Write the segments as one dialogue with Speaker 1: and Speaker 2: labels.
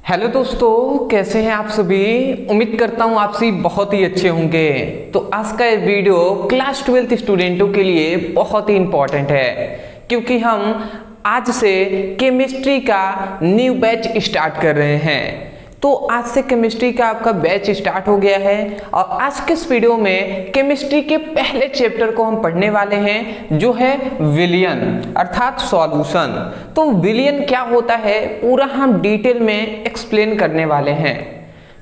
Speaker 1: Hello दोस्तों, कैसे हैं आप सभी। उम्मीद करता हूं आप सभी बहुत ही अच्छे होंगे। तो आज का ये वीडियो क्लास 12 स्टूडेंटों के लिए बहुत ही इंपॉर्टेंट है, क्योंकि हम आज से केमिस्ट्री का न्यू बैच स्टार्ट कर रहे हैं। तो आज से केमिस्ट्री का आपका बैच स्टार्ट हो गया है और आज के इस वीडियो में केमिस्ट्री के पहले चैप्टर को हम पढ़ने वाले हैं, जो है विलयन अर्थात सॉल्यूशन। तो विलयन क्या होता है पूरा हम डिटेल में एक्सप्लेन करने वाले हैं।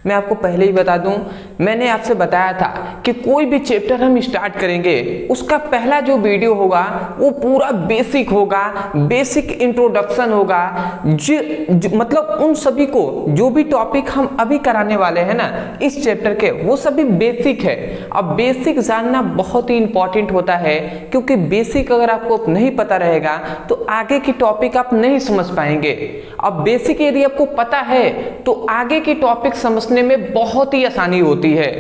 Speaker 1: मैं आपको पहले ही बता दूं, मैंने आपसे बताया था कि कोई भी चैप्टर हम स्टार्ट करेंगे उसका पहला जो वीडियो होगा वो पूरा बेसिक होगा, बेसिक इंट्रोडक्शन होगा। मतलब उन सभी को जो भी टॉपिक हम अभी कराने वाले हैं ना इस चैप्टर के, वो सभी बेसिक है। अब बेसिक जानना बहुत ही इंपॉर्टेंट होता है, क्योंकि बेसिक अगर आपको नहीं पता रहेगा तो आगे की टॉपिक आप नहीं समझ पाएंगे। अब बेसिक यदि आपको पता है तो आगे की टॉपिक समझने में बहुत ही आसानी होती है।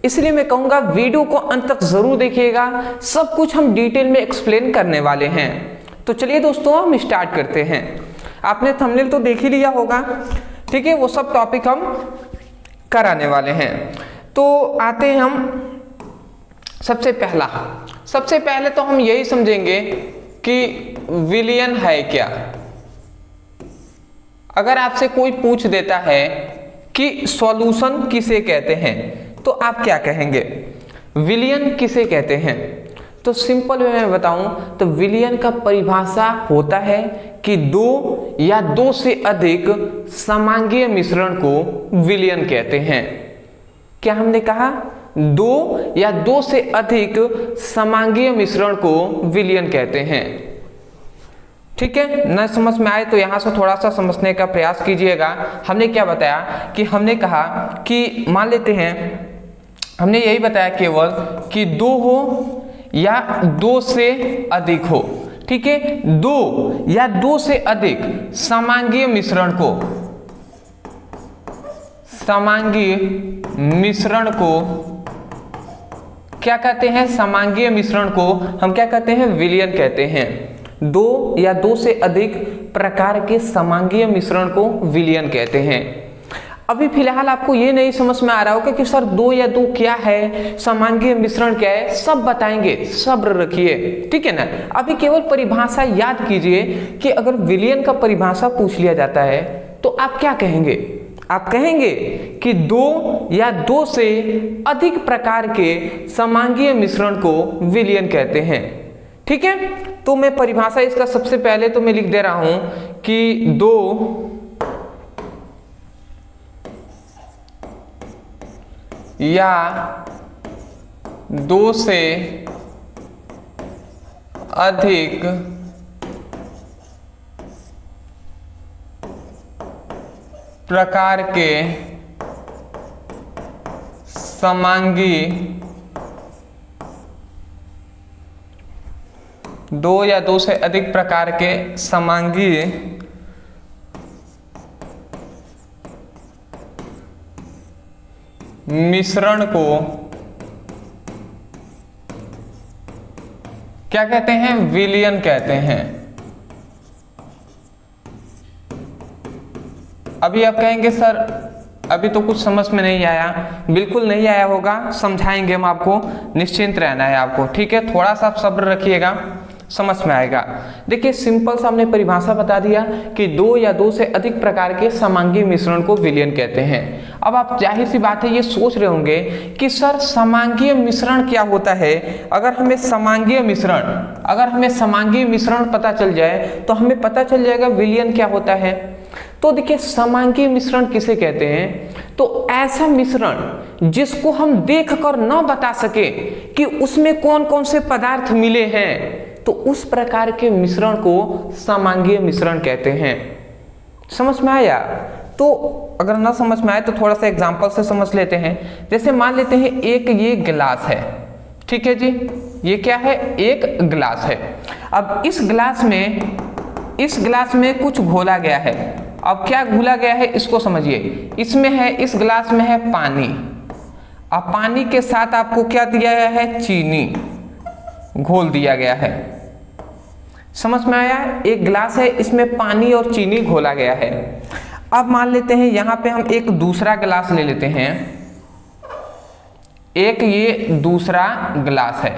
Speaker 1: इसलिए मैं कहूंगा वीडियो को अंत तक जरूर देखिएगा, सब कुछ हम डिटेल में एक्सप्लेन करने वाले हैं। तो चलिए दोस्तों हम स्टार्ट करते हैं। आपने थंबनेल तो देख ही लिया होगा, ठीक है, वो सब टॉपिक हम कराने वाले हैं। तो आते हैं हम सबसे पहले तो हम यही समझेंगे कि विलयन है क्या। अगर आपसे कोई पूछ देता है कि सॉल्यूशन किसे कहते हैं तो आप क्या कहेंगे, विलयन किसे कहते हैं। तो सिंपल वे में बताऊं तो विलयन का परिभाषा होता है कि दो या दो से अधिक समांगीय मिश्रण को विलयन कहते हैं। क्या हमने कहा, दो या दो से अधिक समांगीय मिश्रण को विलयन कहते हैं। ठीक है, न समझ में आए तो यहां से थोड़ा सा समझने का प्रयास कीजिएगा। हमने क्या बताया कि हमने कहा कि मान लेते हैं, हमने यही बताया केवल कि दो हो या दो से अधिक हो। ठीक है, दो या दो से अधिक समांगीय मिश्रण को क्या कहते हैं, समांगीय मिश्रण को हम क्या कहते हैं, विलयन कहते हैं। दो या दो से अधिक प्रकार के समांगीय मिश्रण को विलयन कहते हैं। अभी फिलहाल आपको ये नहीं समझ में आ रहा होगा कि सर दो या दो क्या है, समांगीय मिश्रण क्या है, सब बताएंगे, सब्र रखिए, ठीक है ना। अभी केवल परिभाषा याद कीजिए कि अगर विलयन का परिभाषा पूछ लिया जाता है तो आप क्या कहेंगे। आप कहेंगे कि दो या दो से अधिक प्रकार के समांगीय मिश्रण को विलयन कहते हैं। ठीक है, तो मैं परिभाषा इसका सबसे पहले तो मैं लिख दे रहा हूं कि दो या दो से अधिक प्रकार के समांगी, दो या दो से अधिक प्रकार के समांगी मिश्रण को क्या कहते हैं, विलयन कहते हैं। अभी आप कहेंगे सर अभी तो कुछ समझ में नहीं आया। बिल्कुल नहीं आया होगा, समझाएंगे हम आपको, निश्चिंत रहना है आपको, ठीक है। थोड़ा सा आप सब्र रखिएगा, समझ में आएगा। देखिए सिंपल सा हमने परिभाषा बता दिया कि दो या दो से अधिक प्रकार के समांगी मिश्रण को विलयन कहते हैं। अब आप जाहिर सी बात है ये सोच रहे होंगे कि सर समांगीय मिश्रण क्या होता है। अगर हमें समांगीय मिश्रण पता चल जाए तो हमें पता चल जाएगा विलयन क्या होता है। तो देखिए समांगीय मिश्रण किसे कहते हैं, तो ऐसा मिश्रण जिसको हम देखकर न बता सके कि उसमें कौन कौन से पदार्थ मिले हैं, तो उस प्रकार के मिश्रण को समांगीय मिश्रण कहते हैं। समझ में आया। तो अगर ना समझ में आए तो थोड़ा सा एग्जांपल से समझ लेते हैं। जैसे मान लेते हैं एक ये गिलास है, ठीक है जी, ये क्या है, एक गिलास है। अब इस गिलास में कुछ घोला गया है। अब क्या घोला गया है इसको समझिए। इसमें है, इस गिलास में है पानी। अब पानी के साथ आपको क्या दिया गया है, चीनी घोल दिया गया है। समझ में आया। एक गिलास है, इसमें पानी और चीनी घोला गया है। अब मान लेते हैं यहाँ पे हम एक दूसरा गिलास ले लेते हैं, एक ये दूसरा गिलास है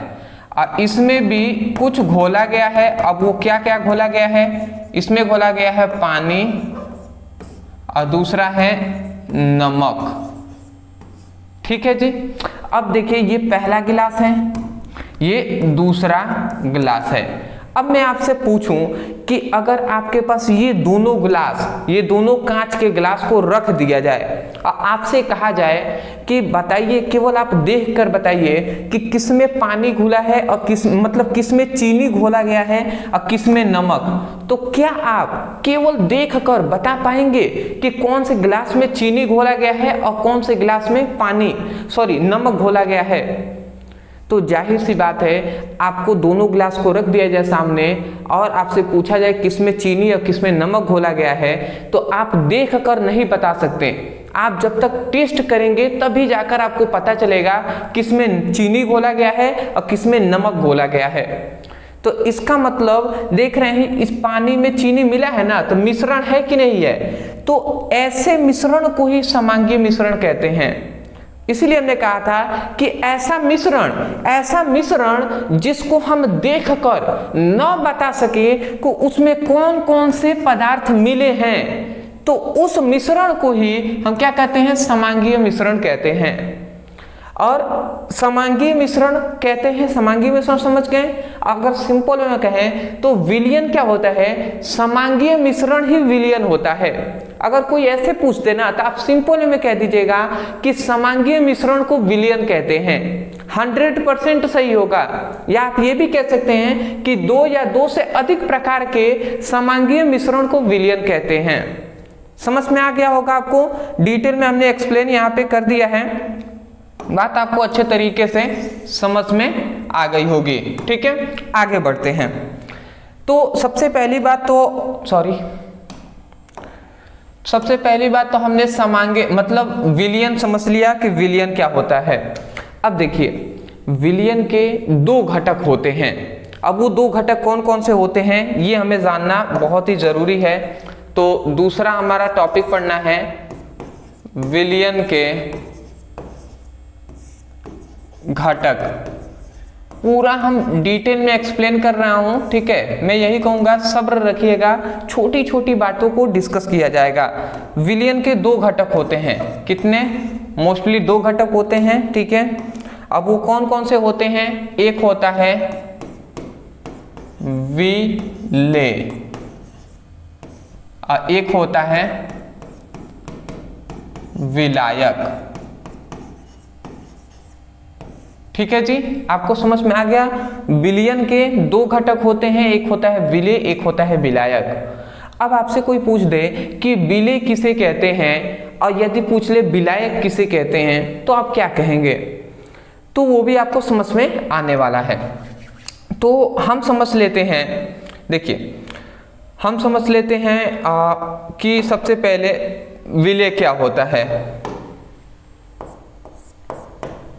Speaker 1: और इसमें भी कुछ घोला गया है। अब वो क्या क्या घोला गया है, इसमें घोला गया है पानी और दूसरा है नमक। ठीक है जी। अब देखिए ये पहला गिलास है, ये दूसरा गिलास है। अब मैं आपसे पूछूं कि अगर आपके पास ये दोनों गिलास, ये दोनों कांच के गिलास को रख दिया जाए और आपसे कहा जाए कि बताइए, केवल आप देखकर बताइए कि किसमें पानी घुला है और किसमें चीनी घोला गया है और किसमें नमक, तो क्या आप केवल देखकर बता पाएंगे कि कौन से गिलास में चीनी घोला गया है और कौन से गिलास में नमक घोला गया है? तो जाहिर सी बात है, आपको दोनों गिलास को रख दिया जाए सामने और आपसे पूछा जाए किसमें चीनी और किसमें नमक घोला गया है, तो आप देखकर नहीं बता सकते। आप जब तक टेस्ट करेंगे तभी जाकर आपको पता चलेगा किसमें चीनी घोला गया है और किसमें नमक घोला गया है। तो इसका मतलब देख रहे हैं, इस पानी में चीनी मिला है ना, तो मिश्रण है कि नहीं है? तो ऐसे मिश्रण को ही समांगीय मिश्रण कहते हैं। इसलिए हमने कहा था कि ऐसा मिश्रण जिसको हम देखकर न बता सके कि उसमें कौन कौन से पदार्थ मिले हैं, तो उस मिश्रण को ही हम क्या कहते हैं? समांगीय मिश्रण कहते हैं। और समांगीय मिश्रण कहते हैं, समांगीय मिश्रण समझ गए? अगर सिंपल में कहें तो विलयन क्या होता है? समांगीय मिश्रण ही विलयन होता है। अगर कोई ऐसे पूछ देना तो आप सिंपल में कह दीजिएगा कि समांगीय मिश्रण को विलयन कहते हैं, 100% सही होगा। या आप ये भी कह सकते हैं कि दो या दो से अधिक प्रकार के समांगीय मिश्रण को विलयन कहते हैं। समझ में आ गया होगा आपको? डिटेल में हमने एक्सप्लेन यहाँ पे कर दिया है, बात आपको अच्छे तरीके से समझ में आ गई होगी। ठीक है, आगे बढ़ते हैं। तो सबसे पहली बात तो हमने समांगीय विलयन समझ लिया कि विलयन क्या होता है। अब देखिए, विलयन के दो घटक होते हैं। अब वो दो घटक कौन कौन से होते हैं ये हमें जानना बहुत ही जरूरी है। तो दूसरा हमारा टॉपिक पढ़ना है विलयन के घटक। पूरा हम डिटेल में एक्सप्लेन कर रहा हूं, ठीक है? मैं यही कहूंगा, सब्र रखिएगा, छोटी छोटी बातों को डिस्कस किया जाएगा। विलयन के दो घटक होते हैं। कितने? मोस्टली दो घटक होते हैं, ठीक है? अब वो कौन कौन से होते हैं? एक होता है विलेय और एक होता है विलायक। ठीक है जी, आपको समझ में आ गया? विलयन के दो घटक होते हैं, एक होता है विलेय, एक होता है विलायक। अब आपसे कोई पूछ दे कि विलेय किसे कहते हैं और यदि पूछ ले विलायक किसे कहते हैं, तो आप क्या कहेंगे? तो वो भी आपको समझ में आने वाला है। तो हम समझ लेते हैं, देखिए हम समझ लेते हैं कि सबसे पहले विलेय क्या होता है।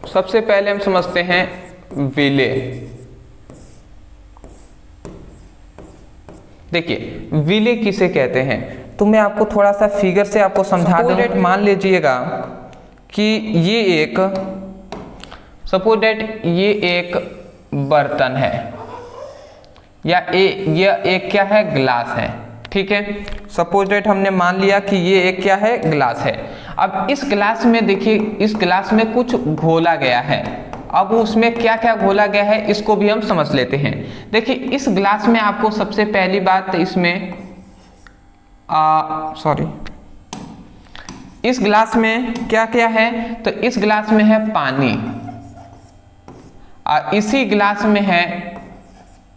Speaker 1: सबसे पहले हम समझते हैं विलेय। देखिए विलेय किसे कहते हैं, तो मैं आपको थोड़ा सा फिगर से आपको समझा दूं। मान लीजिएगा कि सपोज दैट ये एक बर्तन है या ये एक क्या है? ग्लास है। ठीक है, सपोज दैट हमने मान लिया कि ये एक क्या है? ग्लास है। अब इस ग्लास में देखिए, इस ग्लास में कुछ घोला गया है। अब उसमें क्या क्या घोला गया है इसको भी हम समझ लेते हैं। देखिए इस ग्लास में आपको सबसे पहली बात इसमें इस ग्लास में क्या क्या है? तो इस ग्लास में है पानी और इसी ग्लास में है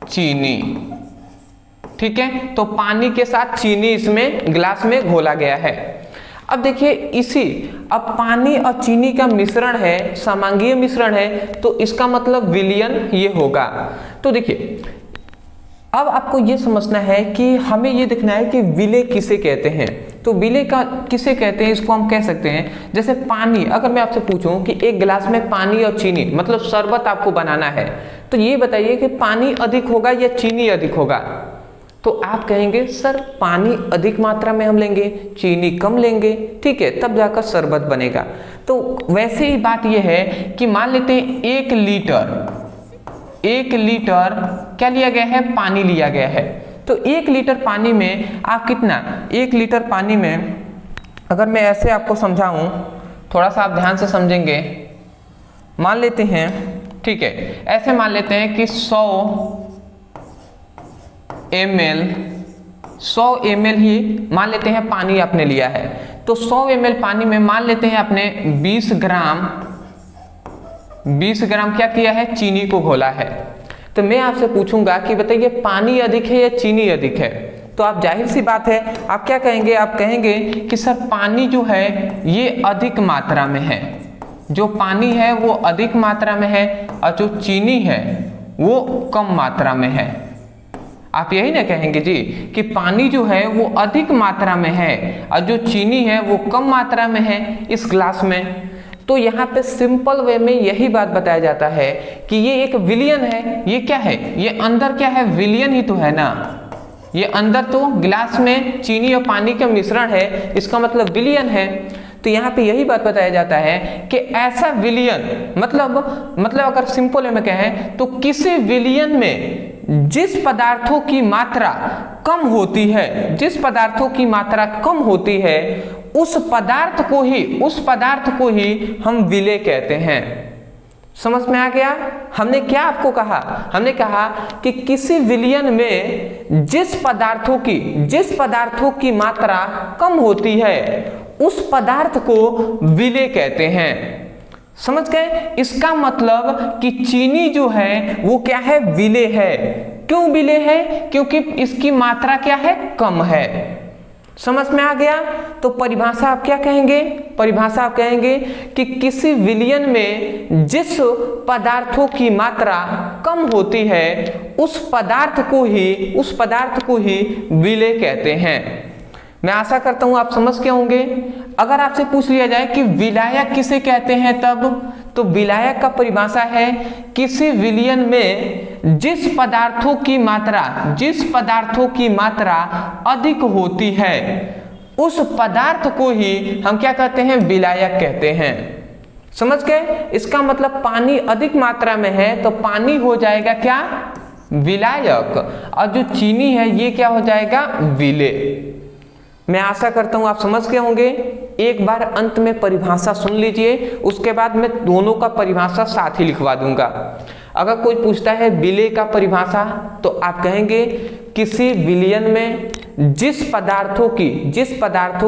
Speaker 1: चीनी। ठीक है, तो पानी के साथ चीनी इसमें ग्लास में घोला गया है। अब देखिए अब पानी और चीनी का मिश्रण है, समांगीय मिश्रण है, तो इसका मतलब विलयन ये होगा। तो देखिए अब आपको ये समझना है कि हमें ये देखना है कि विलेय किसे कहते हैं। तो विलेय का किसे कहते हैं इसको हम कह सकते हैं, जैसे पानी, अगर मैं आपसे पूछूं कि एक गिलास में पानी और चीनी शरबत आपको बनाना है, तो ये बताइए कि पानी अधिक होगा या चीनी अधिक होगा? तो आप कहेंगे सर पानी अधिक मात्रा में हम लेंगे, चीनी कम लेंगे, ठीक है, तब जाकर शरबत बनेगा। तो वैसे ही बात यह है कि मान लेते हैं 1 लीटर क्या लिया गया है, पानी लिया गया है। तो 1 लीटर पानी में आप कितना, 1 लीटर पानी में अगर मैं ऐसे आपको समझाऊं, थोड़ा सा आप ध्यान से समझेंगे, मान लेते हैं, ठीक है, ऐसे मान लेते हैं कि 100 ml ही मान लेते हैं पानी आपने लिया है। तो 100 ml पानी में मान लेते हैं आपने 20 ग्राम क्या किया है, चीनी को घोला है। तो मैं आपसे पूछूंगा कि बताइए पानी अधिक है या चीनी अधिक है? तो आप जाहिर सी बात है आप क्या कहेंगे, आप कहेंगे कि सर पानी जो है ये अधिक मात्रा में है, जो पानी है वो अधिक मात्रा में है और जो चीनी है वो कम मात्रा में है। आप यही ना कहेंगे जी कि पानी जो है वो अधिक मात्रा में है और जो चीनी है वो कम मात्रा में है इस ग्लास में। तो यहाँ पे सिंपल वे में यही बात बताया जाता है कि ये एक विलयन है। ये क्या है, ये अंदर क्या है, विलयन ही तो है ना। ये अंदर तो गिलास में चीनी और पानी का मिश्रण है, इसका मतलब विलयन है। तो यहाँ पे यही बात बताया जाता है कि ऐसा विलयन मतलब अगर सिंपल वे में कहें तो किसी विलयन में जिस पदार्थों की मात्रा कम होती है, जिस पदार्थों की मात्रा कम होती है उस पदार्थ को ही हम विलेय कहते हैं। समझ में आ गया? हमने क्या आपको कहा, हमने कहा कि किसी विलयन में जिस पदार्थों की मात्रा कम होती है उस पदार्थ को विलेय कहते हैं। समझ गए? इसका मतलब कि चीनी जो है वो क्या है, विलेय है। क्यों विलेय है? क्योंकि इसकी मात्रा क्या है, कम है। समझ में आ गया? तो परिभाषा आप क्या कहेंगे, परिभाषा आप कहेंगे कि किसी विलयन में जिस पदार्थों की मात्रा कम होती है उस पदार्थ को ही विलेय कहते हैं। मैं आशा करता हूं आप समझ के होंगे। अगर आपसे पूछ लिया जाए कि विलायक किसे कहते हैं तब, तो विलायक का परिभाषा है किसी विलयन में जिस पदार्थों की मात्रा अधिक होती है उस पदार्थ को ही हम क्या कहते हैं, विलायक कहते हैं। समझ गए? इसका मतलब पानी अधिक मात्रा में है तो पानी हो जाएगा क्या, विलायक, और जो चीनी है ये क्या हो जाएगा, विलेय। मैं आशा करता हूं आप समझ गए होंगे। एक बार अंत में परिभाषा सुन लीजिए, उसके बाद मैं दोनों का परिभाषा साथ ही लिखवा दूंगा। अगर कोई पूछता है विलेय का परिभाषा तो आप कहेंगे किसी विलयन में जिस पदार्थों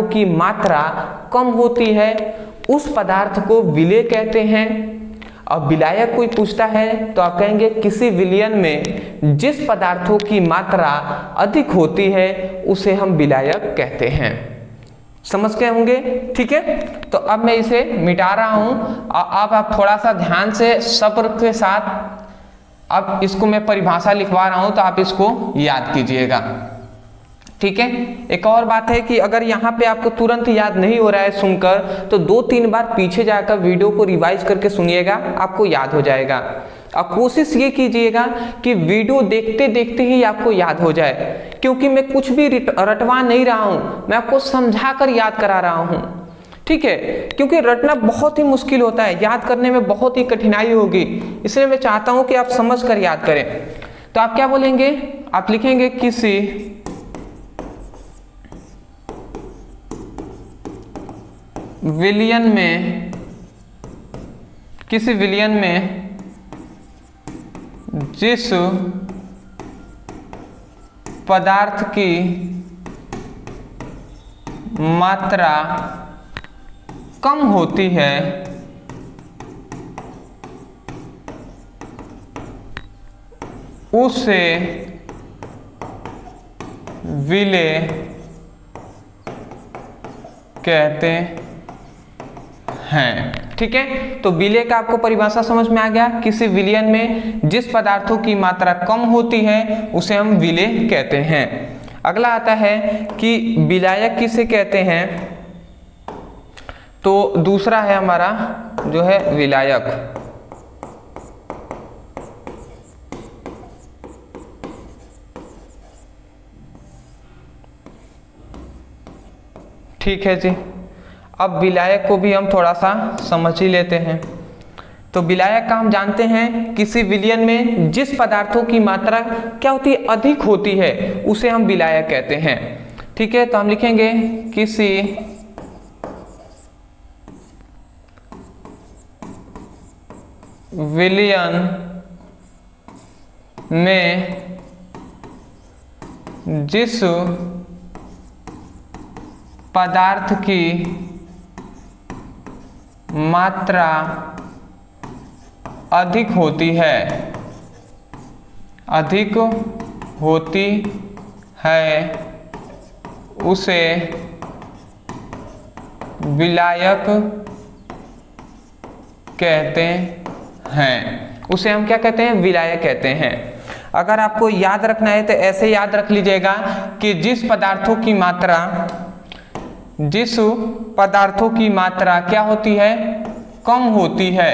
Speaker 1: की मात्रा कम होती है उस पदार्थ को विलेय कहते हैं। और विलायक कोई पूछता है तो आप कहेंगे किसी विलयन में जिस पदार्थों की मात्रा अधिक होती है उसे हम विलायक कहते हैं। समझ गए होंगे? ठीक है, तो अब मैं इसे मिटा रहा हूं। अब आप थोड़ा सा ध्यान से सब्र के साथ अब इसको मैं परिभाषा लिखवा रहा हूं तो आप इसको याद कीजिएगा। ठीक है, एक और बात है कि अगर यहाँ पे आपको तुरंत याद नहीं हो रहा है सुनकर तो 2-3 बार पीछे जाकर वीडियो को रिवाइज करके सुनिएगा, आपको याद हो जाएगा। और कोशिश ये कीजिएगा कि वीडियो देखते देखते ही आपको याद हो जाए, क्योंकि मैं कुछ भी रटवा नहीं रहा हूँ, मैं आपको समझा कर याद करा रहा हूँ। ठीक है, क्योंकि रटना बहुत ही मुश्किल होता है, याद करने में बहुत ही कठिनाई होगी, इसलिए मैं चाहता हूँ कि आप समझ कर याद करें। तो आप क्या बोलेंगे, आप लिखेंगे किसी विलयन में जिस पदार्थ की मात्रा कम होती है उसे विलेय कहते हैं। ठीक है, तो विलेय का आपको परिभाषा समझ में आ गया। किसी विलयन में जिस पदार्थों की मात्रा कम होती है उसे हम विलेय कहते हैं। अगला आता है कि विलायक किसे कहते हैं, तो दूसरा है हमारा जो है विलायक। ठीक है जी। अब विलायक को भी हम थोड़ा सा समझ ही लेते हैं। तो विलायक का हम जानते हैं किसी विलयन में जिस पदार्थों की मात्रा क्या होती है, अधिक होती है, उसे हम विलायक कहते हैं। ठीक है, तो हम लिखेंगे किसी विलयन में जिस पदार्थ की मात्रा अधिक होती है उसे विलायक कहते हैं। उसे हम क्या कहते हैं, विलायक कहते हैं। अगर आपको याद रखना है तो ऐसे याद रख लीजिएगा कि जिस पदार्थों की मात्रा क्या होती है, कम होती है,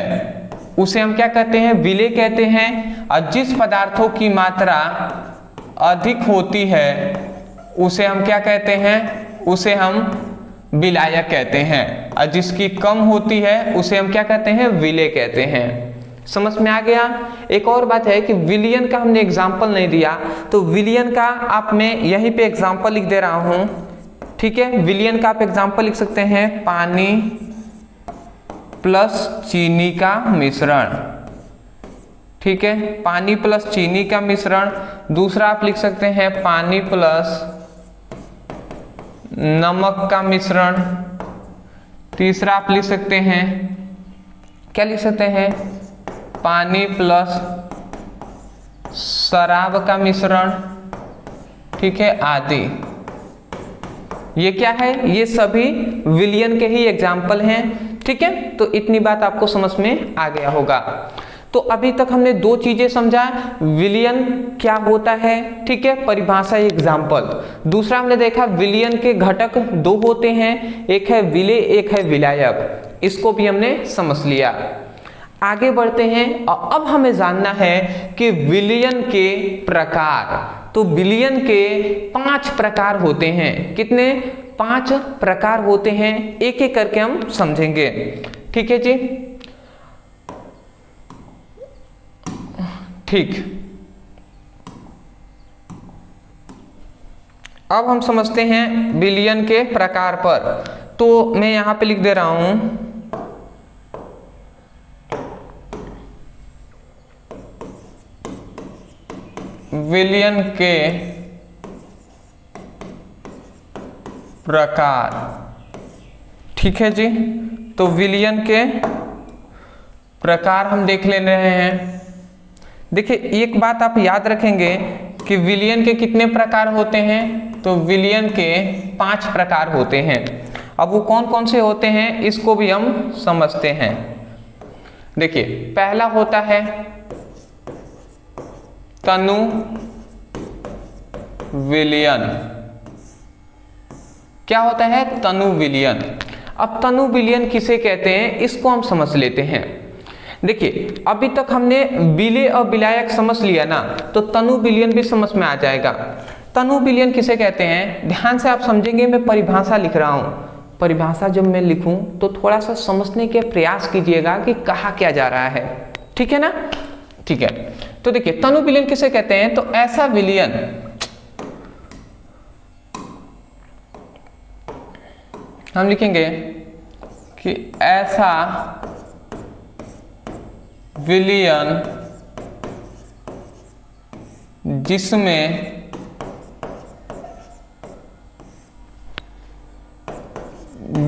Speaker 1: उसे हम क्या कहते हैं, विलेय कहते हैं। और जिस पदार्थों की मात्रा अधिक होती है उसे हम क्या कहते हैं, उसे हम विलायक कहते हैं। और जिसकी कम होती है उसे हम क्या कहते हैं, विलेय कहते हैं। समझ में आ गया। एक और बात है कि विलयन का हमने एग्जाम्पल नहीं दिया, तो विलयन का आप मैं यहीं पे एग्जाम्पल लिख दे रहा हूं। ठीक है, विलयन का आप एग्जाम्पल लिख सकते हैं, पानी प्लस चीनी का मिश्रण। ठीक है, पानी प्लस चीनी का मिश्रण। दूसरा आप लिख सकते हैं पानी प्लस नमक का मिश्रण। तीसरा आप लिख सकते हैं, क्या लिख सकते हैं, पानी प्लस शराब का मिश्रण। ठीक है, आदि। ये क्या है, ये सभी विलयन के ही एग्जाम्पल हैं। ठीक है, तो इतनी बात आपको समझ में आ गया होगा। तो अभी तक हमने दो चीजें समझा, विलयन क्या होता है, ठीक है, परिभाषा, एग्जाम्पल। दूसरा हमने देखा विलयन के घटक दो होते हैं, एक है विलेय, एक है विलायक। इसको भी हमने समझ लिया। आगे बढ़ते हैं और अब हमें जानना है कि विलयन के प्रकार। तो विलयन के 5 प्रकार होते हैं। कितने? 5 प्रकार होते हैं। एक एक करके हम समझेंगे। ठीक है जी, ठीक। अब हम समझते हैं विलयन के प्रकार पर। तो मैं यहां पे लिख दे रहा हूं, विलयन के प्रकार। ठीक है जी, तो विलयन के प्रकार हम देख ले रहे हैं। देखिए, एक बात आप याद रखेंगे कि विलयन के कितने प्रकार होते हैं, तो विलयन के 5 प्रकार होते हैं। अब वो कौन कौन से होते हैं इसको भी हम समझते हैं। देखिए, पहला होता है तनु विलयन। क्या होता है? तनु विलयन। अब तनु विलयन किसे कहते हैं इसको हम समझ लेते हैं। देखिए, अभी तक हमने विलेय और विलायक समझ लिया ना, तो तनु विलयन भी समझ में आ जाएगा। तनु विलयन किसे कहते हैं, ध्यान से आप समझेंगे। मैं परिभाषा लिख रहा हूं, परिभाषा जब मैं लिखूं तो थोड़ा सा समझने के प्रयास कीजिएगा कि कहा क्या जा रहा है। ठीक है ना? ठीक है, तो देखिए, तनु विलयन किसे कहते हैं, तो ऐसा विलयन हम लिखेंगे कि ऐसा विलयन जिसमें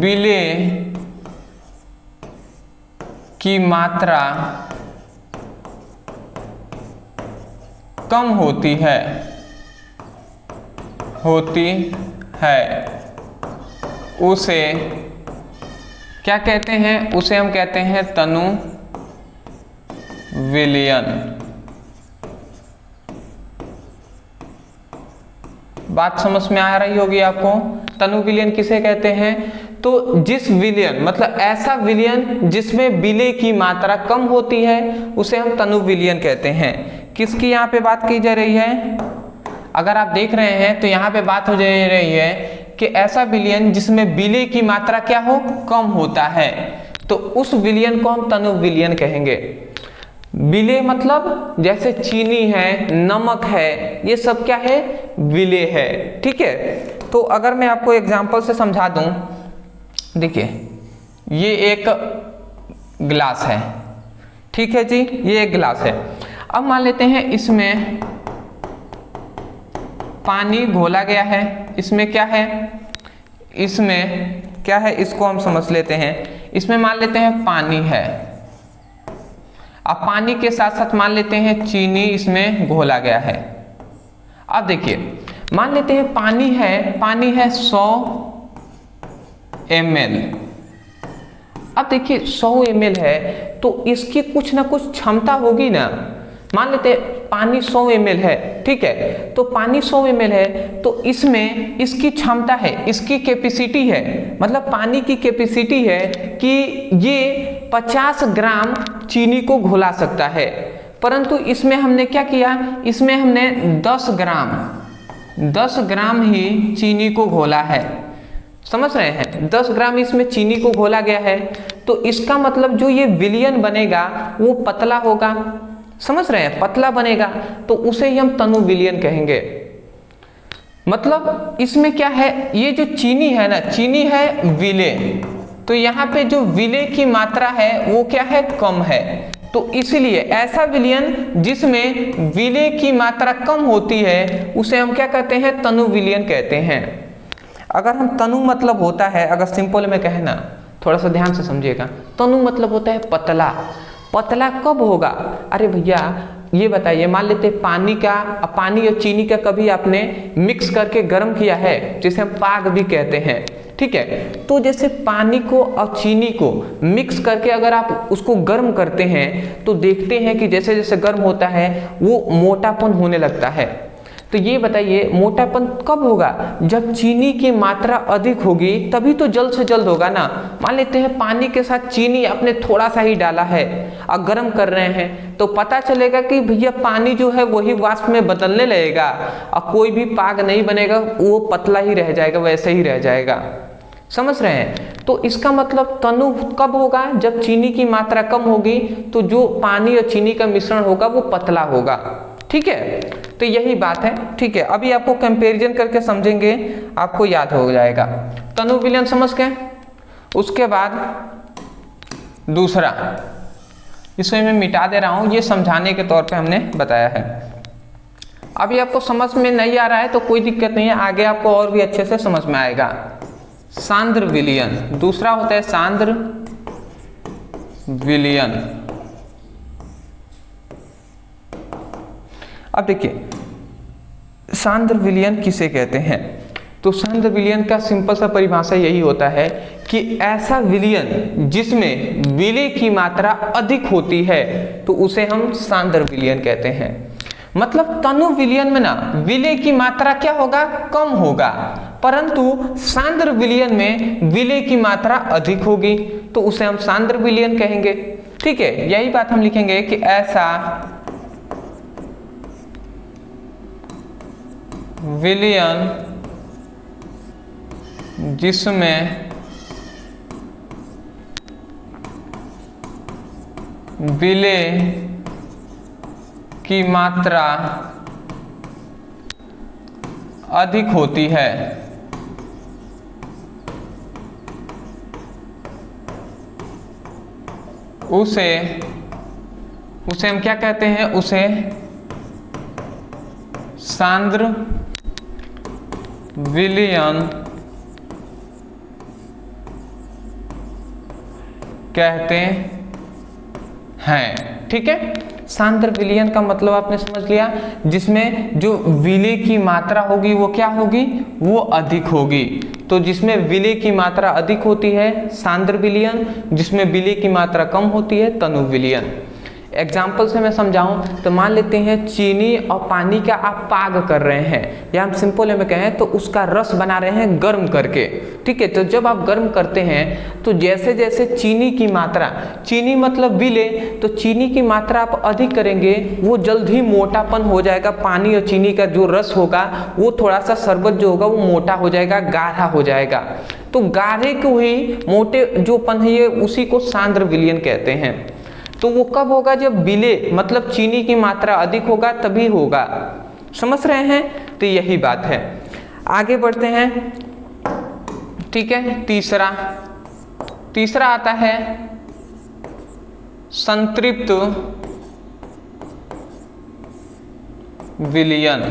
Speaker 1: विलेय की मात्रा कम होती है उसे क्या कहते हैं? उसे हम कहते हैं तनु विलयन। बात समझ में आ रही होगी आपको। तनु विलयन किसे कहते हैं? तो जिस विलयन, मतलब ऐसा विलयन जिसमें विलेय की मात्रा कम होती है उसे हम तनु विलयन कहते हैं। किसकी यहाँ पे बात की जा रही है? अगर आप देख रहे हैं तो यहाँ पे बात हो जा रही है कि ऐसा विलयन जिसमें विलय की मात्रा क्या हो, कम होता है, तो उस विलयन को हम तनु विलयन कहेंगे। विलय मतलब जैसे चीनी है, नमक है, ये सब क्या है, विलय है। ठीक है, तो अगर मैं आपको एग्जांपल से समझा दूं, देखिए ये एक गिलास है, ठीक है जी, ये एक गिलास है। अब मान लेते हैं इसमें पानी घोला गया है, इसमें क्या है, इसमें क्या है, इसको हम समझ लेते हैं। इसमें मान लेते हैं पानी है, अब पानी के साथ साथ मान लेते हैं चीनी इसमें घोला गया है। अब देखिए मान लेते हैं पानी है 100 ml। अब देखिए 100 ml है तो इसकी कुछ ना कुछ क्षमता होगी ना। मान लेते हैं पानी 100 ml है, ठीक है, तो पानी 100 ml है तो इसमें इसकी क्षमता है, इसकी कैपेसिटी है, मतलब पानी की कैपेसिटी है कि ये 50 ग्राम चीनी को घोला सकता है। परंतु इसमें हमने क्या किया, इसमें हमने 10 ग्राम ही चीनी को घोला है। समझ रहे हैं, 10 ग्राम इसमें चीनी को घोला गया है, तो इसका मतलब जो ये विलयन बनेगा वो पतला होगा। समझ रहे हैं, पतला बनेगा, तो उसे ही हम तनु विलयन कहेंगे। मतलब इसमें क्या है, ये जो चीनी है ना, चीनी है विलय, तो यहाँ पे जो विलय की मात्रा है वो क्या है, कम है। तो इसलिए ऐसा विलयन जिसमें विलय की मात्रा कम होती है उसे हम क्या कहते हैं, तनु विलयन कहते हैं। अगर हम तनु मतलब होता है, अगर सिंपल में कहे ना, थोड़ा सा ध्यान से समझिएगा, तनु मतलब होता है पतला। पतला कब होगा, अरे भैया ये बताइए, मान लेते पानी और चीनी का कभी आपने मिक्स करके गर्म किया है, जिसे हम पाक भी कहते हैं, ठीक है। तो जैसे पानी को और चीनी को मिक्स करके अगर आप उसको गर्म करते हैं तो देखते हैं कि जैसे जैसे गर्म होता है वो मोटापन होने लगता है। तो ये बताइए मोटापन कब होगा, जब चीनी की मात्रा अधिक होगी, तभी तो जल्द से जल्द होगा ना। मान लेते हैं पानी के साथ चीनी आपने थोड़ा सा ही डाला है और गर्म कर रहे हैं, तो पता चलेगा कि भैया पानी जो है वही वाष्प में बदलने लगेगा और कोई भी पाक नहीं बनेगा, वो पतला ही रह जाएगा, वैसे ही रह जाएगा। समझ रहे हैं, तो इसका मतलब तनु कब होगा, जब चीनी की मात्रा कम होगी, तो जो पानी और चीनी का मिश्रण होगा वो पतला होगा। ठीक है, तो यही बात है। ठीक है, अभी आपको कंपैरिजन करके समझेंगे, आपको याद हो जाएगा। तनु विलयन समझ गए। उसके बाद दूसरा, इसमें मैं मिटा दे रहा हूं, ये समझाने के तौर पे हमने बताया है। अभी आपको समझ में नहीं आ रहा है तो कोई दिक्कत नहीं है, आगे आपको और भी अच्छे से समझ में आएगा। सांद्र विलयन, दूसरा होता है सांद्र विलयन। अब देखिए सांद्र विलयन किसे कहते हैं, तो सांद्र विलयन का सिंपल सा परिभाषा यही होता है कि ऐसा विलयन जिसमें विलय की मात्रा अधिक होती है तो उसे हम सांद्र विलयन कहते हैं। मतलब तनु विलयन में ना विलय की मात्रा क्या होगा, कम होगा, परंतु सांद्र विलयन में विलय की मात्रा अधिक होगी, तो उसे हम सांद्र विलयन कहेंगे। ठीक है, यही बात हम लिखेंगे कि ऐसा विलयन जिसमें विलय की मात्रा अधिक होती है उसे हम क्या कहते हैं, उसे सांद्र विलयन कहते हैं। ठीक है, सांद्र विलयन का मतलब आपने समझ लिया, जिसमें जो विलय की मात्रा होगी वो क्या होगी, वो अधिक होगी। तो जिसमें विलय की मात्रा अधिक होती है सांद्र विलयन, जिसमें विलय की मात्रा कम होती है तनु विलयन। एग्जाम्पल से मैं समझाऊं तो मान लेते हैं चीनी और पानी का आप पाग कर रहे हैं, या हम सिंपल में कहें तो उसका रस बना रहे हैं गर्म करके। ठीक है, तो जब आप गर्म करते हैं तो जैसे जैसे चीनी की मात्रा, चीनी मतलब विले, तो चीनी की मात्रा आप अधिक करेंगे वो जल्द ही मोटापन हो जाएगा। पानी और चीनी का जो रस होगा वो थोड़ा सा शरबत जो होगा वो मोटा हो जाएगा, गाढ़ा हो जाएगा। तो गाढ़े को ही मोटे जोपन है ये उसी को सांद्र विलयन कहते हैं। तो वो कब होगा? जब विले मतलब चीनी की मात्रा अधिक होगा तभी होगा। समझ रहे हैं? तो यही बात है। आगे बढ़ते हैं। ठीक है, तीसरा आता है संतृप्त विलयन।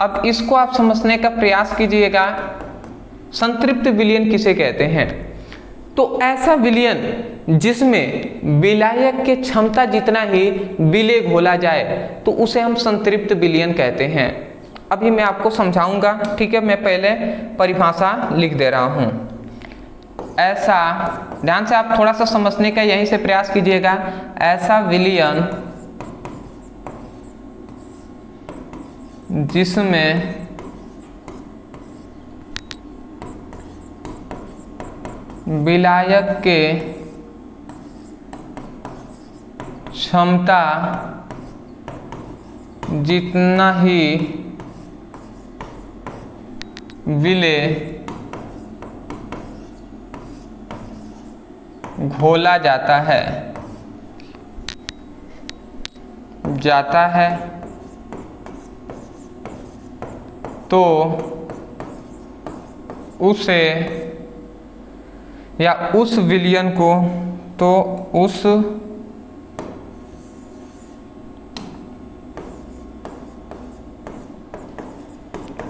Speaker 1: अब इसको आप समझने का प्रयास कीजिएगा। संतृप्त विलयन किसे कहते हैं? तो ऐसा विलयन जिसमें विलायक के क्षमता जितना ही विलेय घोला जाए तो उसे हम संतृप्त विलयन कहते हैं। अभी मैं आपको समझाऊंगा। ठीक है, मैं पहले परिभाषा लिख दे रहा हूं। ऐसा, ध्यान से आप थोड़ा सा समझने का यहीं से प्रयास कीजिएगा। ऐसा विलयन जिसमें विलायक के क्षमता जितना ही विलेय घोला जाता है तो उसे या उस विलयन को, तो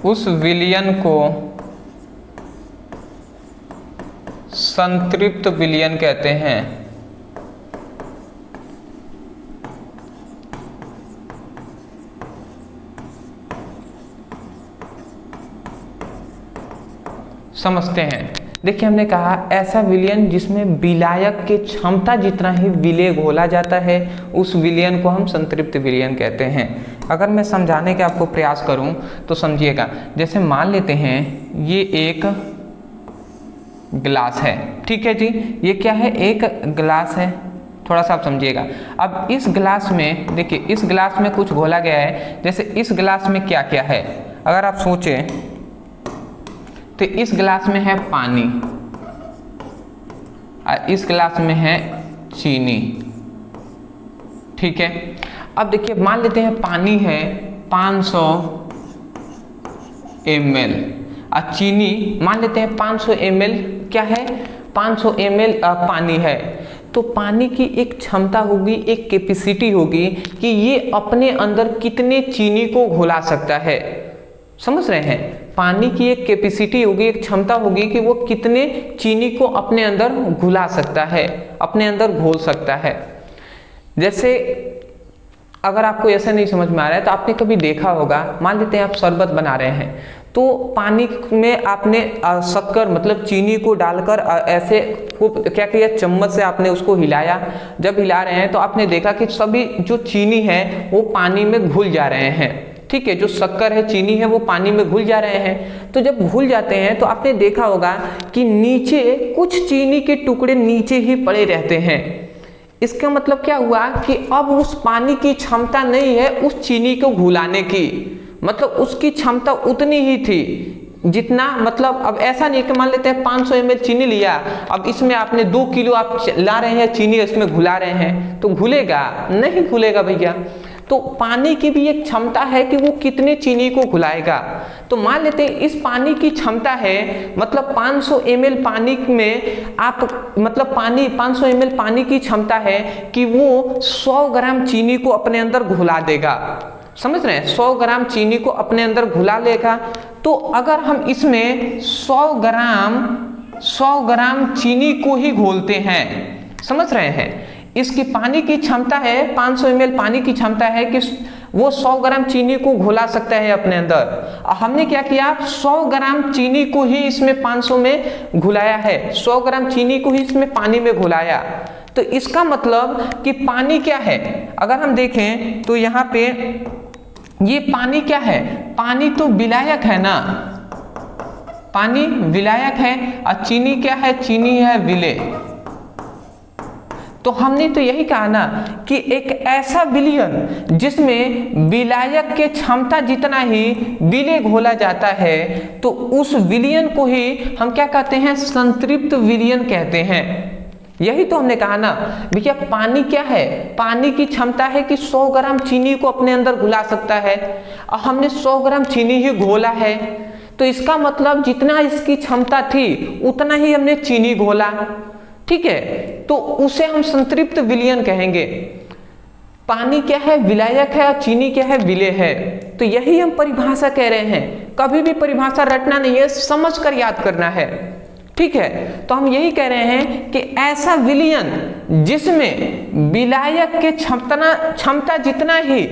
Speaker 1: उस विलयन को संतृप्त विलयन कहते हैं। समझते हैं। देखिए, हमने कहा ऐसा विलयन जिसमें विलायक के क्षमता जितना ही विलेय घोला जाता है उस विलयन को हम संतृप्त विलयन कहते हैं। अगर मैं समझाने का आपको प्रयास करूं तो समझिएगा। जैसे मान लेते हैं ये एक गिलास है। ठीक है जी, ये क्या है? एक गिलास है। थोड़ा सा आप समझिएगा। अब इस गिलास में देखिए, इस गिलास में कुछ घोला गया है। जैसे इस गिलास में क्या क्या है अगर आप सोचें तो इस गिलास में है पानी और इस गिलास में है चीनी। ठीक है, अब देखिए मान लेते हैं पानी है 500 ml और चीनी मान लेते हैं 500 ml। क्या है? 500 ml पानी है। तो पानी की एक क्षमता होगी, एक कैपेसिटी होगी कि ये अपने अंदर कितने चीनी को घुला सकता है। समझ रहे हैं? पानी की एक कैपेसिटी होगी, एक क्षमता होगी कि वो कितने चीनी को अपने अंदर घुला सकता है, अपने अंदर घोल सकता है। जैसे अगर आपको ऐसे नहीं समझ में आ रहा है तो आपने कभी देखा होगा, मान लेते हैं आप शरबत बना रहे हैं तो पानी में आपने शक्कर मतलब चीनी को डालकर ऐसे खूब क्या किया, चम्मच से आपने उसको हिलाया। जब हिला रहे हैं तो आपने देखा कि सभी जो चीनी है वो पानी में घुल जा रहे हैं। ठीक है, जो शक्कर है, चीनी है, वो पानी में घुल जा रहे हैं। तो जब घुल जाते हैं तो आपने देखा होगा कि नीचे कुछ चीनी के टुकड़े नीचे ही पड़े रहते हैं। इसका मतलब क्या हुआ कि अब उस पानी की क्षमता नहीं है उस चीनी को घुलाने की, मतलब उसकी क्षमता उतनी ही थी जितना, मतलब अब ऐसा नहीं कि मान लेते हैं 500 ml चीनी लिया, अब इसमें आपने 2 किलो आप ला रहे हैं चीनी, इसमें घुला रहे हैं तो घुलेगा? नहीं घुलेगा भैया। तो पानी की भी एक क्षमता है कि वो कितने चीनी को घुलाएगा। तो मान लेते हैं इस पानी की क्षमता है, मतलब 500 ml पानी में आप, मतलब पानी 500 ml पानी की क्षमता है कि वो 100 ग्राम चीनी को अपने अंदर घुला देगा। समझ रहे हैं? 100 ग्राम चीनी को अपने अंदर घुला लेगा। तो अगर हम इसमें 100 ग्राम चीनी को ही घोलते हैं, समझ रहे हैं, इसकी पानी की क्षमता है 500 ml पानी की क्षमता है कि वो 100 ग्राम चीनी को घोला सकता है अपने अंदर। हमने क्या किया, 100 ग्राम चीनी को ही इसमें 500 में घुलाया है, 100 ग्राम चीनी को ही इसमें पानी में घुलाया। तो इसका मतलब कि पानी क्या है, अगर हम देखें तो यहाँ पे ये पानी क्या है, पानी तो विलायक है ना, पानी विलायक है, और चीनी क्या है, चीनी है विलेय। तो हमने तो यही कहा ना कि एक ऐसा विलयन जिसमें विलायक के क्षमता जितना ही विलेय घोला जाता है, तो उस विलयन को ही हम क्या कहते हैं, संतृप्त विलयन कहते हैं। यही तो हमने कहा ना भैया, पानी क्या है, पानी की क्षमता है कि 100 ग्राम चीनी को अपने अंदर घुला सकता है, और हमने 100 ग्राम चीनी ही घोला है, तो इसका मतलब जितना इसकी क्षमता थी उतना ही हमने चीनी घोला, ठीक है, तो उसे हम संतृप्त विलयन कहेंगे। पानी क्या है, विलायक है, और चीनी क्या है, विलेय है। तो यही हम परिभाषा कह रहे हैं, कभी भी परिभाषा रटना नहीं है, समझ कर याद करना है, ठीक है। तो हम यही कह रहे हैं कि ऐसा विलयन जिसमें विलायक के क्षमता जितना ही,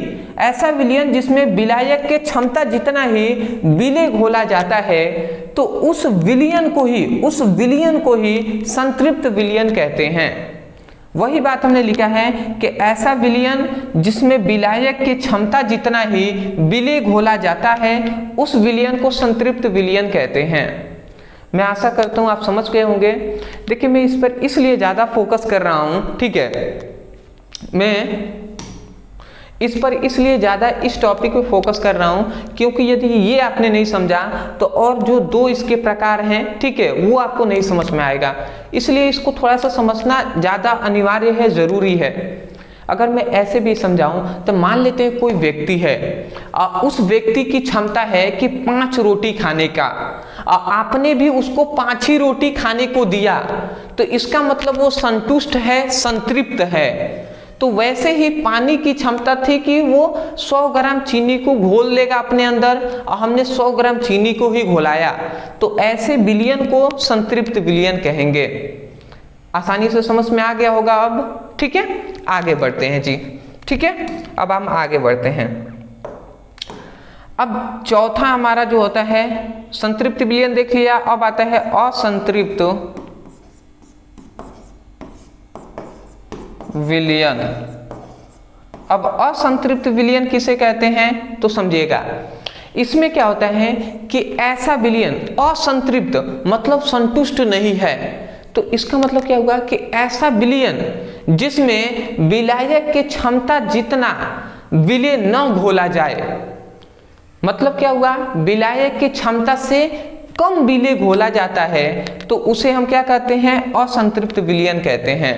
Speaker 1: ऐसा विलयन जिसमें विलायक के क्षमता जितना ही विलेय घोला जाता है, तो उस विलयन को ही संतृप्त विलयन कहते हैं। वही बात हमने लिखा है कि ऐसा विलयन जिसमें विलायक की क्षमता जितना ही विलेय घोला जाता है, उस विलयन को संतृप्त विलयन कहते हैं। मैं आशा करता हूँ आप समझ गए होंगे। देखिए, मैं इस पर इसलिए ज़्यादा फोकस कर रहा हूँ, ठीक है, मैं इस पर इसलिए ज़्यादा इस टॉपिक पे फोकस कर रहा हूँ क्योंकि यदि ये आपने नहीं समझा तो और जो 2 इसके प्रकार हैं, ठीक है, वो आपको नहीं समझ में आएगा। इसलिए इसको थोड़ा सा समझना ज़्यादा अनिवार्य है, ज़रूरी है। अगर मैं ऐसे भी समझाऊं तो मान लेते हैं कोई व्यक्ति है, उस व्यक्ति की क्षमता है कि 5 रोटी खाने का, आपने भी उसको 5 ही रोटी खाने को दिया, तो इसका मतलब वो संतुष्ट है, संतृप्त है। तो वैसे ही पानी की क्षमता थी कि वो 100 ग्राम चीनी को घोल लेगा अपने अंदर, और हमने 100 ग्राम चीनी को ही घोलाया, तो ऐसे विलयन को संतृप्त विलयन कहेंगे। आसानी से समझ में आ गया होगा अब, ठीक है। आगे बढ़ते हैं जी, ठीक है, अब हम आगे बढ़ते हैं। अब चौथा हमारा जो होता है संतृप्त विलयन देख लिया, अब आता है असंतृप्त विलयन। अब असंतृप्त विलयन किसे कहते हैं तो समझिएगा, इसमें क्या होता है कि ऐसा विलयन असंतृप्त मतलब संतुष्ट नहीं है, तो इसका मतलब क्या होगा कि ऐसा विलयन जिसमें विलायक की क्षमता जितना विलेय न घोला जाए, मतलब क्या हुआ, विलायक की क्षमता से कम विलेय घोला जाता है, तो उसे हम क्या कहते हैं, असंतृप्त विलयन कहते हैं।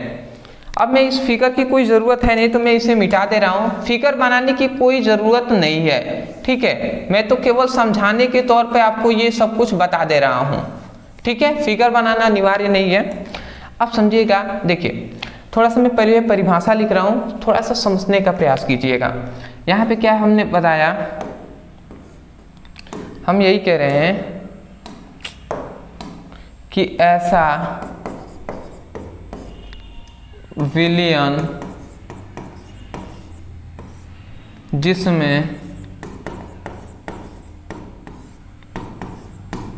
Speaker 1: अब मैं इस फिगर की कोई ज़रूरत है नहीं तो मैं इसे मिटा दे रहा हूँ, फिगर बनाने की कोई ज़रूरत नहीं है, ठीक है, मैं तो केवल समझाने के तौर पे आपको ये सब कुछ बता दे रहा हूँ, ठीक है, फिगर बनाना अनिवार्य नहीं है। अब समझिएगा, देखिए थोड़ा सा मैं पहले परिभाषा लिख रहा हूँ, थोड़ा सा समझने का प्रयास कीजिएगा। यहाँ पे क्या हमने बताया, हम यही कह रहे हैं कि ऐसा विलयन जिसमें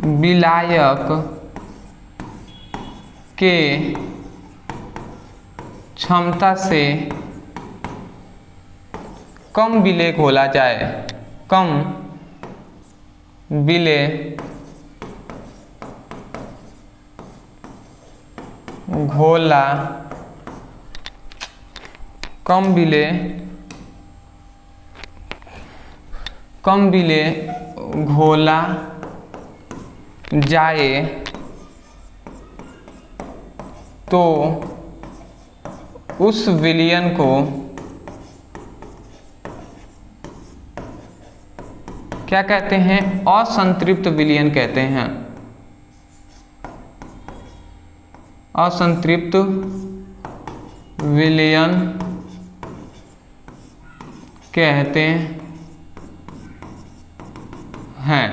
Speaker 1: विलायक के क्षमता से कम विलेय घोला जाए, कम विलेय घोला, कम विलेय घोला जाए तो उस विलयन को क्या कहते हैं, असंतृप्त विलयन कहते हैं। असंतृप्त विलयन कहते हैं।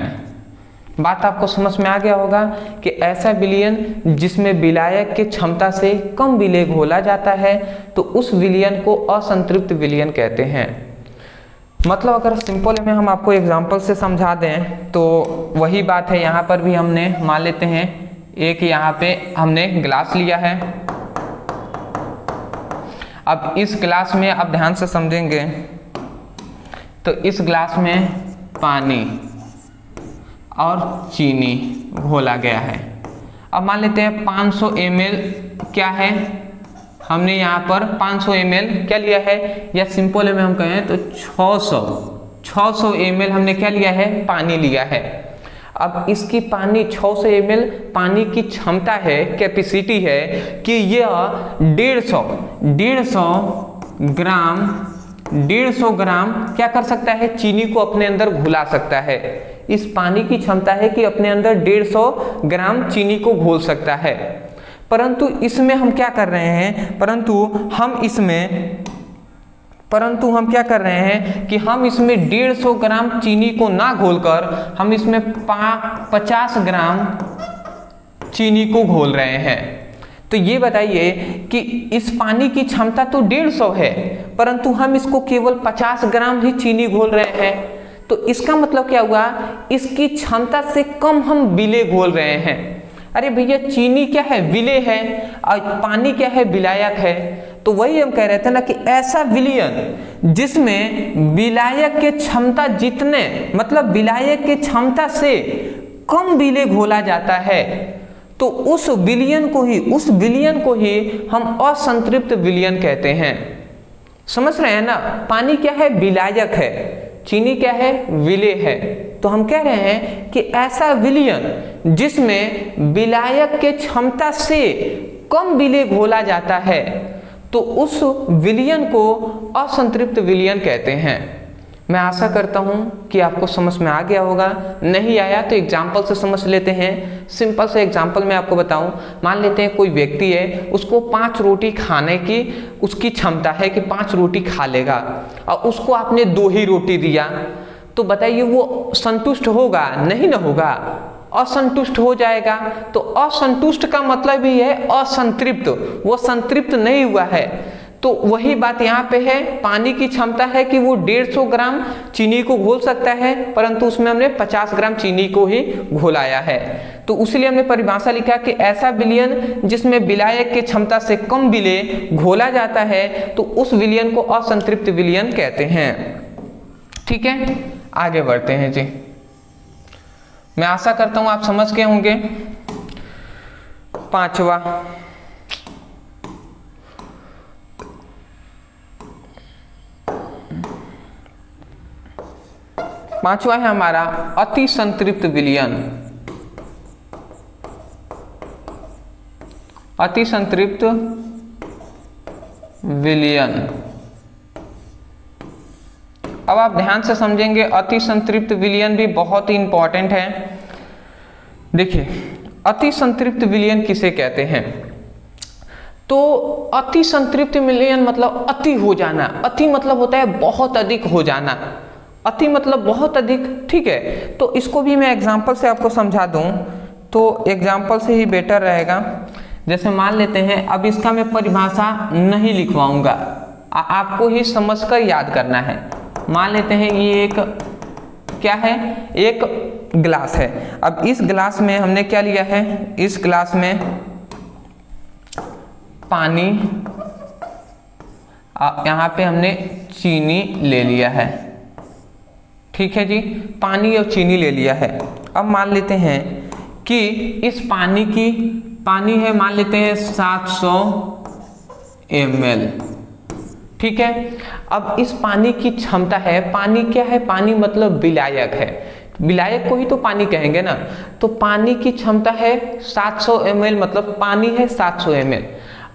Speaker 1: बात आपको समझ में आ गया होगा कि ऐसा विलयन जिसमें विलायक की क्षमता से कम विलेय घोला जाता है, तो उस विलयन को असंतृप्त विलयन कहते हैं। मतलब अगर सिंपल में हम आपको एग्जांपल से समझा दें तो वही बात है, यहाँ पर भी हमने मान लेते हैं एक यहाँ पे हमने गिलास लिया है। अब इस गिलास में आप ध्यान से समझेंगे तो इस गिलास में पानी और चीनी घोला गया है। अब मान लेते हैं 500 ml क्या है, हमने यहाँ पर 500 ml क्या लिया है, या सिंपल में हम कहें तो 600 ml हमने क्या लिया है, पानी लिया है। अब इसकी पानी 600 ml पानी की क्षमता है, कैपेसिटी है कि यह 150 ग्राम क्या कर सकता है, चीनी को अपने अंदर घुला सकता है। इस पानी की क्षमता है कि अपने अंदर 150 ग्राम चीनी को घोल सकता है। परंतु इसमें हम क्या कर रहे हैं, परंतु हम क्या कर रहे हैं कि हम इसमें 150 ग्राम चीनी को ना घोलकर हम इसमें 50 ग्राम चीनी को घोल रहे हैं। तो ये बताइए कि इस पानी की क्षमता तो 150 है, परंतु हम इसको केवल 50 ग्राम ही चीनी घोल रहे हैं। तो इसका मतलब क्या हुआ, इसकी क्षमता से कम हम विलेय घोल रहे हैं। अरे भैया चीनी क्या है, विलेय है, और पानी क्या है, विलायक है। तो वही हम कह रहे थे ना कि ऐसा विलयन जिसमें विलायक के क्षमता जितने, मतलब विलायक के क्षमता से कम विलेय घोला जाता है, तो उस विलयन को ही हम असंतृप्त विलयन कहते हैं। समझ रहे हैं ना, पानी क्या है, विलायक है, चीनी क्या है, विलेय है। तो हम कह रहे हैं कि ऐसा विलयन जिसमें विलायक के क्षमता से कम विलेय घोला जाता है, तो उस विलयन को असंतृप्त विलयन कहते हैं। मैं आशा करता हूं कि आपको समझ में आ गया होगा। नहीं आया तो एग्जाम्पल से समझ लेते हैं। सिंपल से एग्जाम्पल मैं आपको बताऊं, मान लेते हैं कोई व्यक्ति है, उसको 5 रोटी खाने की उसकी क्षमता है कि 5 रोटी खा लेगा, और उसको आपने 2 ही रोटी दिया, तो बताइए वो संतुष्ट होगा? नहीं ना होगा, असंतुष्ट हो जाएगा। तो असंतुष्ट का मतलब ही है असंतृप्त, वो संतृप्त नहीं हुआ है। तो वही बात यहाँ पे है, पानी की क्षमता है कि वो 150 ग्राम चीनी को घोल सकता है, परंतु उसमें हमने 50 ग्राम चीनी को ही घोलाया है। तो उसलिए हमने परिभाषा लिखा कि ऐसा विलयन जिसमें विलायक की क्षमता से कम विलेय घोला जाता है, तो उस विलयन को असंतृप्त विलयन कहते हैं। ठीक है, आगे बढ़ते हैं जी। मैं आशा करता हूं आप समझ गए होंगे। पांचवा है हमारा अति संतृप्त विलयन। अति संतृप्त विलयन। अब आप ध्यान से समझेंगे, अति संतृप्त विलयन भी बहुत ही इंपॉर्टेंट है। देखिए, अति संतृप्त विलयन किसे कहते हैं? तो अति संतृप्त विलयन मतलब अति हो जाना। अति मतलब होता है बहुत अधिक हो जाना, अति मतलब बहुत अधिक। ठीक है, तो इसको भी मैं एग्जांपल से आपको समझा दूं तो एग्जांपल से ही बेटर रहेगा। जैसे मान लेते हैं, अब इसका मैं परिभाषा नहीं लिखवाऊंगा, आपको ही समझकर याद करना है। मान लेते हैं ये एक क्या है, एक गिलास है। अब इस गिलास में हमने क्या लिया है, इस गिलास में पानी, यहाँ पे हमने चीनी ले लिया है। ठीक है जी, पानी और चीनी ले लिया है। अब मान लेते हैं कि इस पानी है, मान लेते हैं 700 ml। ठीक है, अब इस पानी की क्षमता है, पानी क्या है, पानी मतलब विलायक है, विलायक को ही तो पानी कहेंगे ना। तो पानी की क्षमता है 700 ml, मतलब पानी है 700 ml।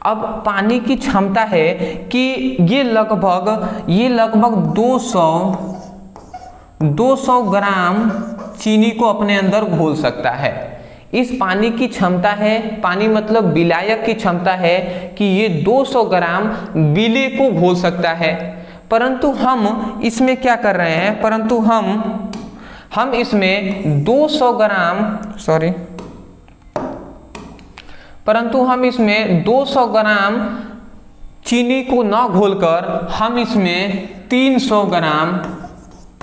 Speaker 1: अब पानी की क्षमता है कि ये लगभग 200 ग्राम चीनी को अपने अंदर घोल सकता है। इस पानी की क्षमता है, पानी मतलब विलायक की क्षमता है कि ये 200 ग्राम विलेय को घोल सकता है। परंतु हम इसमें क्या कर रहे हैं, परंतु हम इसमें 200 ग्राम चीनी को ना घोलकर हम इसमें 300 ग्राम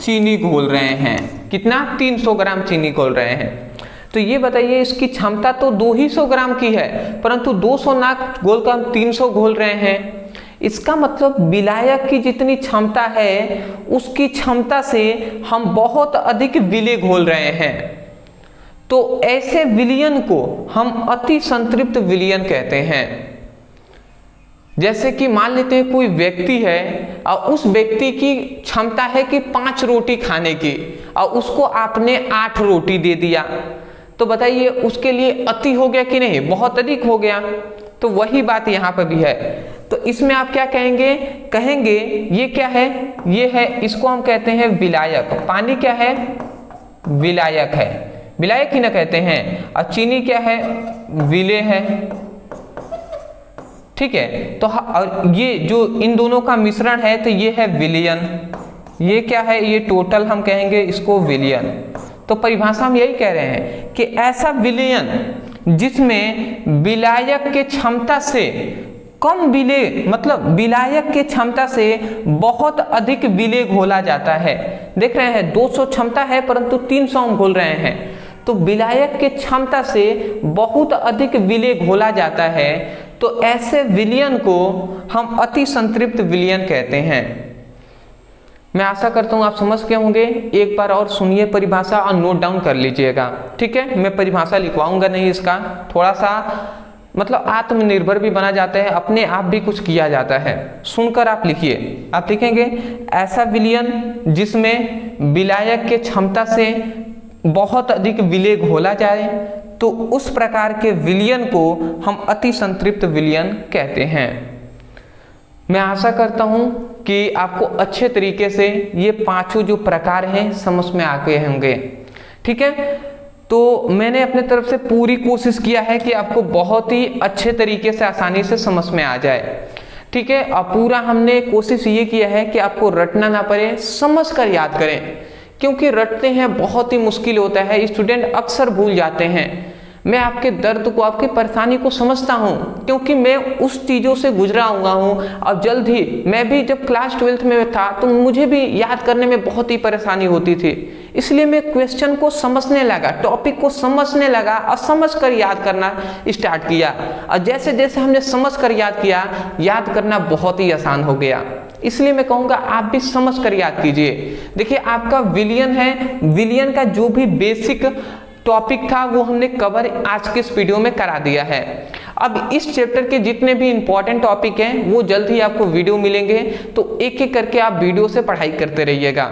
Speaker 1: चीनी घोल रहे हैं। कितना? 300 ग्राम चीनी घोल रहे हैं। तो ये बताइए इसकी क्षमता तो 200 ग्राम की है, परंतु 200 ना घोल कर हम 300 घोल रहे हैं। इसका मतलब विलायक की जितनी क्षमता है उसकी क्षमता से हम बहुत अधिक विलेय घोल रहे हैं। तो ऐसे विलयन को हम अति संतृप्त विलयन कहते हैं। जैसे कि मान लेते हैं कोई व्यक्ति है और उस व्यक्ति की क्षमता है कि 5 रोटी खाने की और उसको आपने 8 रोटी दे दिया, तो बताइए उसके लिए अति हो गया कि नहीं? बहुत अधिक हो गया। तो वही बात यहाँ पर भी है। तो इसमें आप क्या कहेंगे? कहेंगे ये क्या है? ये है, इसको हम कहते हैं विलायक। पानी क्या है? विलायक है, विलायक ही ना कहते हैं। और चीनी क्या है? विलेय है। ठीक है, तो और ये जो इन दोनों का मिश्रण है तो ये है विलयन। ये क्या है? ये टोटल हम कहेंगे इसको विलयन। तो परिभाषा हम यही कह रहे हैं कि ऐसा विलयन जिसमें विलायक के क्षमता से कम विलेय, मतलब विलायक के क्षमता से बहुत अधिक विलेय घोला जाता है। देख रहे हैं 200 क्षमता है परंतु 300 हम घोल रहे हैं। तो विलायक के क्षमता से बहुत अधिक विलेय घोला जाता है, तो ऐसे विलयन को हम अति संतृप्त विलयन कहते हैं। मैं आशा करता हूं आप समझ गए होंगे। एक बार और सुनिए परिभाषा और नोट डाउन कर लीजिएगा। ठीक है, मैं परिभाषा लिखवाऊंगा नहीं, इसका थोड़ा सा मतलब आत्मनिर्भर भी बना जाता है, अपने आप भी कुछ किया जाता है। सुनकर आप लिखिए। आप लिखेंगे ऐसा विलयन जिसमें विलायक के क्षमता से बहुत अधिक विलेय घोला जाए, तो उस प्रकार के विलयन को हम अति संतृप्त विलयन कहते हैं। मैं आशा करता हूं कि आपको अच्छे तरीके से ये पांचों जो प्रकार हैं समझ में आ गए होंगे। ठीक है, तो मैंने अपने तरफ से पूरी कोशिश किया है कि आपको बहुत ही अच्छे तरीके से आसानी से समझ में आ जाए। ठीक है, और पूरा हमने कोशिश ये किया है कि आपको रटना ना पड़े, समझ कर याद करें, क्योंकि रटते हैं बहुत ही मुश्किल होता है, स्टूडेंट अक्सर भूल जाते हैं। मैं आपके दर्द को, आपकी परेशानी को समझता हूँ, क्योंकि मैं उस चीज़ों से गुजरा हुआ हूँ। और जल्द ही मैं भी जब क्लास 12th में था तो मुझे भी याद करने में बहुत ही परेशानी होती थी, इसलिए मैं क्वेश्चन को समझने लगा, टॉपिक को समझने लगा और समझ कर याद करना स्टार्ट किया। और जैसे जैसे हमने समझ कर याद किया, याद करना बहुत ही आसान हो गया। इसलिए मैं कहूँगा आप भी समझ कर याद कीजिए। देखिए आपका विलयन है, विलयन का जो भी बेसिक टॉपिक था वो हमने कवर आज के इस वीडियो में करा दिया है। अब इस चैप्टर के जितने भी इंपॉर्टेंट टॉपिक हैं वो जल्द ही आपको वीडियो मिलेंगे, तो एक एक करके आप वीडियो से पढ़ाई करते रहिएगा।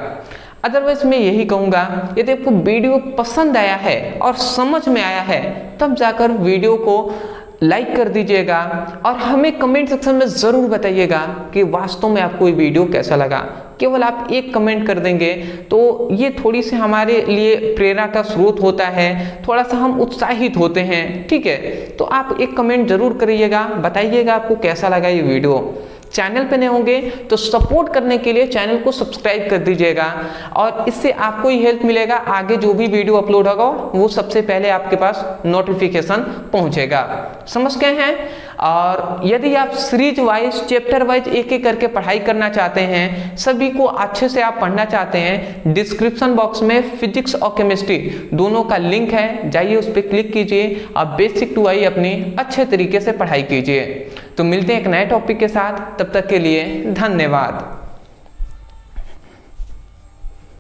Speaker 1: अदरवाइज मैं यही कहूँगा, यदि आपको वीडियो पसंद आया है और समझ में आया है तब जाकर वीडियो को लाइक कर दीजिएगा और हमें कमेंट सेक्शन में ज़रूर बताइएगा कि वास्तव में आपको ये वीडियो कैसा लगा। केवल आप एक कमेंट कर देंगे तो ये थोड़ी सी हमारे लिए प्रेरणा का स्रोत होता है, थोड़ा सा हम उत्साहित होते हैं। ठीक है, तो आप एक कमेंट जरूर करिएगा, बताइएगा आपको कैसा लगा ये वीडियो। चैनल पे नए होंगे तो सपोर्ट करने के लिए चैनल को सब्सक्राइब कर दीजिएगा, और इससे आपको ही हेल्प मिलेगा, आगे जो भी वीडियो अपलोड होगा वो सबसे पहले आपके पास नोटिफिकेशन पहुंचेगा। समझ गए हैं? और यदि आप सीरीज वाइज, चैप्टर वाइज एक एक करके पढ़ाई करना चाहते हैं, सभी को अच्छे से आप पढ़ना चाहते हैं, डिस्क्रिप्शन बॉक्स में फिजिक्स और केमिस्ट्री दोनों का लिंक है, जाइए उस पर क्लिक कीजिए और बेसिक टू आई अपनी अच्छे तरीके से पढ़ाई कीजिए। तो मिलते हैं एक नए टॉपिक के साथ, तब तक के लिए धन्यवाद।